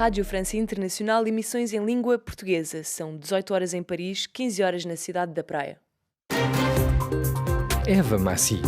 Rádio França Internacional, emissões em língua portuguesa. São 18 horas em Paris, 15 horas na cidade da Praia. Eva Massi.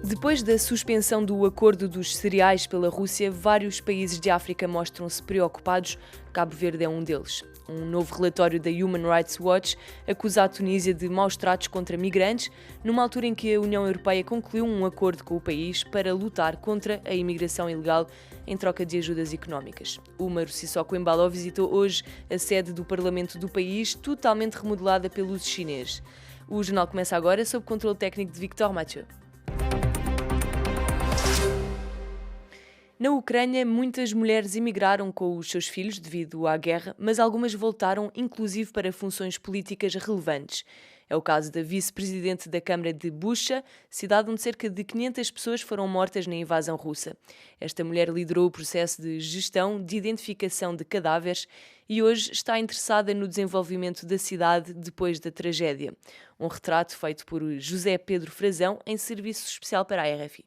Depois da suspensão do acordo dos cereais pela Rússia, vários países de África mostram-se preocupados. Cabo Verde é um deles. Um novo relatório da Human Rights Watch acusa a Tunísia de maus tratos contra migrantes, numa altura em que a União Europeia concluiu um acordo com o país para lutar contra a imigração ilegal em troca de ajudas económicas. Umaro Sissoko Embalo visitou hoje a sede do Parlamento do país, totalmente remodelada pelos chineses. O jornal começa agora sob controle técnico de Victor Mathieu. Na Ucrânia, muitas mulheres emigraram com os seus filhos devido à guerra, mas algumas voltaram, inclusive para funções políticas relevantes. É o caso da vice-presidente da Câmara de Bucha, cidade onde cerca de 500 pessoas foram mortas na invasão russa. Esta mulher liderou o processo de gestão de identificação de cadáveres e hoje está interessada no desenvolvimento da cidade depois da tragédia. Um retrato feito por José Pedro Frazão em serviço especial para a RFI.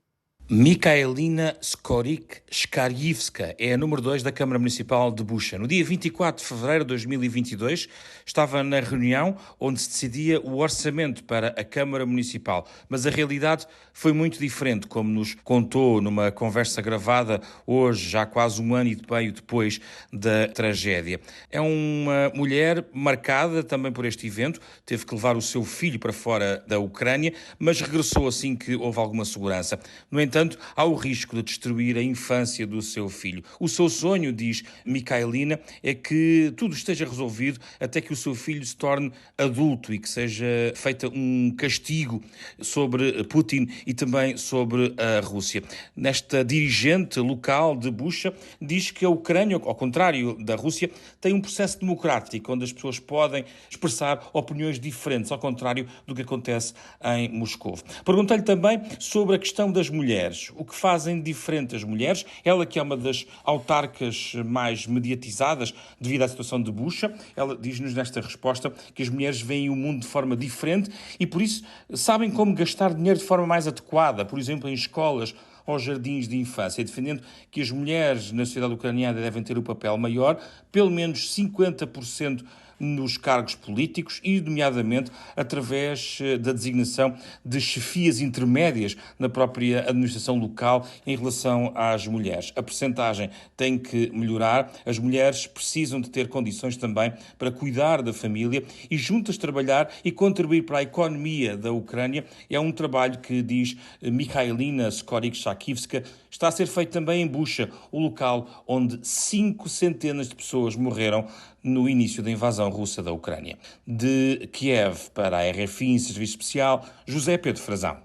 Mikhailina Skorik-Shkaryivska é a número 2 da Câmara Municipal de Bucha. No dia 24 de fevereiro de 2022, estava na reunião onde se decidia o orçamento para a Câmara Municipal. Mas a realidade foi muito diferente, como nos contou numa conversa gravada hoje, já quase um ano e meio depois da tragédia. É uma mulher marcada também por este evento, teve que levar o seu filho para fora da Ucrânia, mas regressou assim que houve alguma segurança. No entanto, há o risco de destruir a infância do seu filho. O seu sonho, diz Mikhailina, é que tudo esteja resolvido até que o seu filho se torne adulto e que seja feito um castigo sobre Putin e também sobre a Rússia. Nesta dirigente local de Bucha diz que a Ucrânia, ao contrário da Rússia, tem um processo democrático onde as pessoas podem expressar opiniões diferentes, ao contrário do que acontece em Moscou. Perguntei-lhe também sobre a questão das mulheres. O que fazem diferente as mulheres? Ela que é uma das autarcas mais mediatizadas devido à situação de Bucha, ela diz-nos nesta resposta que as mulheres veem o mundo de forma diferente e por isso sabem como gastar dinheiro de forma mais adequada, por exemplo, em escolas ou jardins de infância, defendendo que as mulheres na sociedade ucraniana devem ter um papel maior, pelo menos 50% nos cargos políticos e, nomeadamente, através da designação de chefias intermédias na própria administração local em relação às mulheres. A percentagem tem que melhorar, as mulheres precisam de ter condições também para cuidar da família e juntas trabalhar e contribuir para a economia da Ucrânia. É um trabalho que, diz Mikhailina Skorik-Shkaryivska, está a ser feito também em Bucha, o local onde 5 centenas de pessoas morreram no início da invasão russa da Ucrânia. De Kiev para a RFI, em serviço especial, José Pedro Frazão.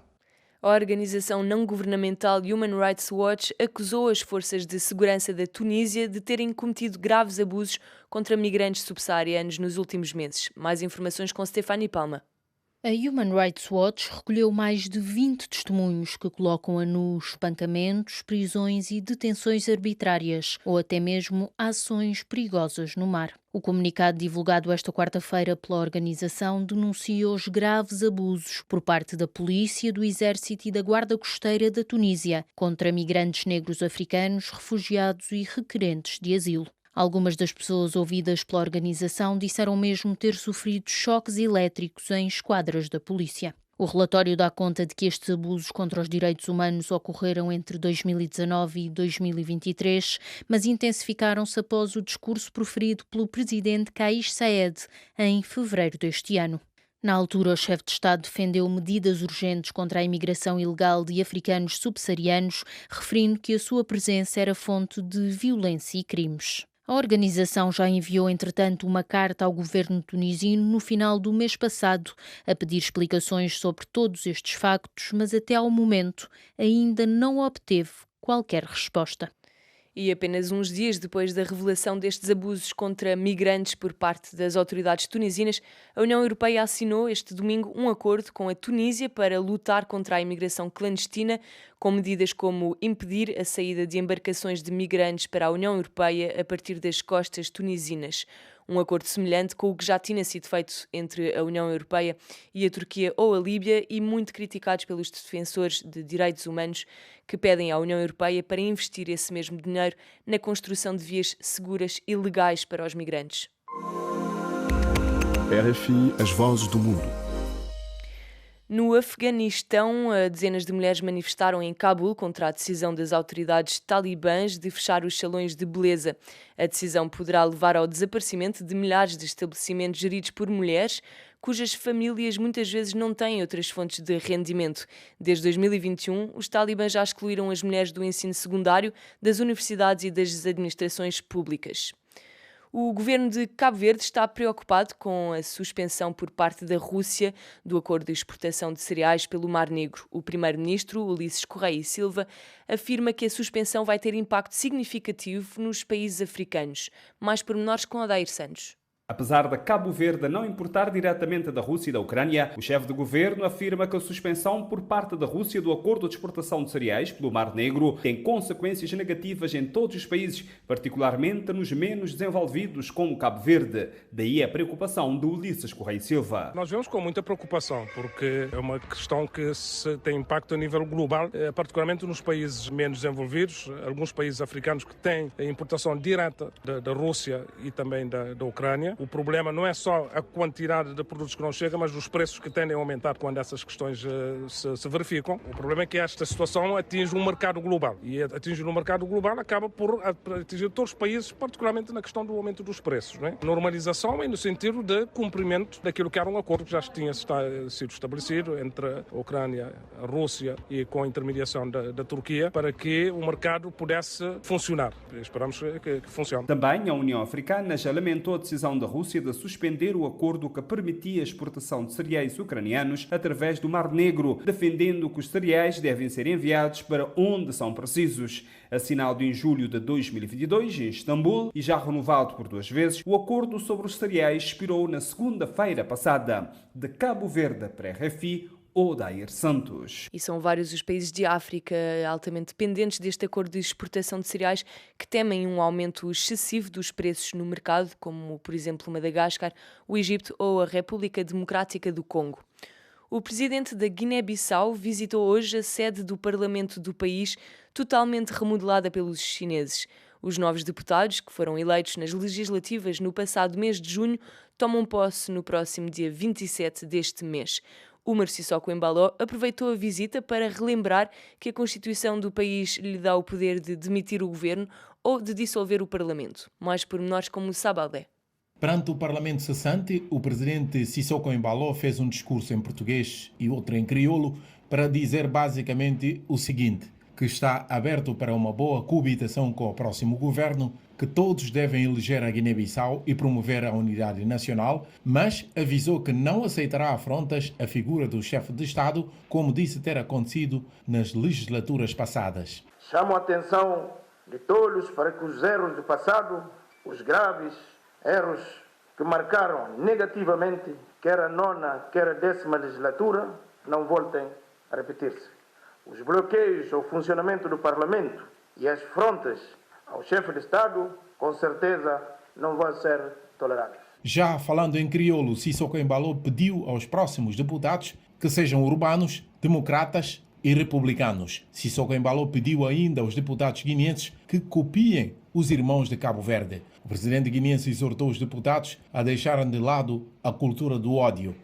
A organização não-governamental Human Rights Watch acusou as forças de segurança da Tunísia de terem cometido graves abusos contra migrantes subsaarianos nos últimos meses. Mais informações com Stefani Palma. A Human Rights Watch recolheu mais de 20 testemunhos que colocam a nu espancamentos, prisões e detenções arbitrárias ou até mesmo ações perigosas no mar. O comunicado divulgado esta quarta-feira pela organização denuncia os graves abusos por parte da polícia, do exército e da guarda costeira da Tunísia contra migrantes negros africanos, refugiados e requerentes de asilo. Algumas das pessoas ouvidas pela organização disseram mesmo ter sofrido choques elétricos em esquadras da polícia. O relatório dá conta de que estes abusos contra os direitos humanos ocorreram entre 2019 e 2023, mas intensificaram-se após o discurso proferido pelo presidente Kais Saied em fevereiro deste ano. Na altura, o chefe de Estado defendeu medidas urgentes contra a imigração ilegal de africanos subsaarianos, referindo que a sua presença era fonte de violência e crimes. A organização já enviou, entretanto, uma carta ao governo tunisino no final do mês passado a pedir explicações sobre todos estes factos, mas até ao momento ainda não obteve qualquer resposta. E apenas uns dias depois da revelação destes abusos contra migrantes por parte das autoridades tunisinas, a União Europeia assinou este domingo um acordo com a Tunísia para lutar contra a imigração clandestina, com medidas como impedir a saída de embarcações de migrantes para a União Europeia a partir das costas tunisinas. um acordo semelhante com o que já tinha sido feito entre a União Europeia e a Turquia ou a Líbia, e muito criticados pelos defensores de direitos humanos que pedem à União Europeia para investir esse mesmo dinheiro na construção de vias seguras e legais para os migrantes. RFI, as vozes do mundo. No Afeganistão, dezenas de mulheres manifestaram em Cabul contra a decisão das autoridades talibãs de fechar os salões de beleza. A decisão poderá levar ao desaparecimento de milhares de estabelecimentos geridos por mulheres, cujas famílias muitas vezes não têm outras fontes de rendimento. Desde 2021, os talibãs já excluíram as mulheres do ensino secundário, das universidades e das administrações públicas. O governo de Cabo Verde está preocupado com a suspensão por parte da Rússia do acordo de exportação de cereais pelo Mar Negro. O primeiro-ministro, Ulisses Correia e Silva, afirma que a suspensão vai ter impacto significativo nos países africanos. Mais pormenores com Odair Santos. Apesar de Cabo Verde não importar diretamente da Rússia e da Ucrânia, o chefe de governo afirma que a suspensão por parte da Rússia do acordo de exportação de cereais pelo Mar Negro tem consequências negativas em todos os países, particularmente nos menos desenvolvidos, como Cabo Verde. Daí a preocupação de Ulisses Correia Silva. Nós vemos com muita preocupação, porque é uma questão que tem impacto a nível global, particularmente nos países menos desenvolvidos, alguns países africanos que têm a importação direta da Rússia e também da Ucrânia. O problema não é só a quantidade de produtos que não chegam, mas os preços que tendem a aumentar quando essas questões se verificam. O problema é que esta situação atinge um mercado global. E atingir um mercado global acaba por atingir todos os países, particularmente na questão do aumento dos preços. Não é? Normalização é no sentido de cumprimento daquilo que era um acordo que já tinha sido estabelecido entre a Ucrânia, a Rússia e com a intermediação da Turquia, para que o mercado pudesse funcionar. Esperamos que funcione. Também a União Africana já lamentou a decisão da Rússia de suspender o acordo que permitia a exportação de cereais ucranianos através do Mar Negro, defendendo que os cereais devem ser enviados para onde são precisos. Assinado em julho de 2022 em Istambul e já renovado por 2 vezes, o acordo sobre os cereais expirou na segunda-feira passada. De Cabo Verde para RFI, Odair Santos. E são vários os países de África altamente dependentes deste acordo de exportação de cereais que temem um aumento excessivo dos preços no mercado, como, por exemplo, Madagascar, o Egito ou a República Democrática do Congo. O presidente da Guiné-Bissau visitou hoje a sede do parlamento do país, totalmente remodelada pelos chineses. Os novos deputados, que foram eleitos nas legislativas no passado mês de junho, tomam posse no próximo dia 27 deste mês. Umar Sissoko Embalo aproveitou a visita para relembrar que a Constituição do país lhe dá o poder de demitir o governo ou de dissolver o Parlamento. Mais pormenores como o Sabaldé. Perante o Parlamento cessante, o presidente Sissoko Embalo fez um discurso em português e outro em crioulo para dizer basicamente o seguinte, que está aberto para uma boa coabitação com o próximo governo, que todos devem eleger a Guiné-Bissau e promover a unidade nacional, mas avisou que não aceitará afrontas à figura do chefe de Estado, como disse ter acontecido nas legislaturas passadas. Chamo a atenção de todos para que os erros do passado, os graves erros que marcaram negativamente quer a 9ª, quer a 10ª legislatura, não voltem a repetir-se. Os bloqueios ao funcionamento do Parlamento e as afrontas ao chefe de Estado, com certeza, não vão ser tolerados. Já falando em crioulo, Sissoko Embalo pediu aos próximos deputados que sejam urbanos, democratas e republicanos. Sissoko Embalo pediu ainda aos deputados guineenses que copiem os irmãos de Cabo Verde. O presidente guineense exortou os deputados a deixarem de lado a cultura do ódio.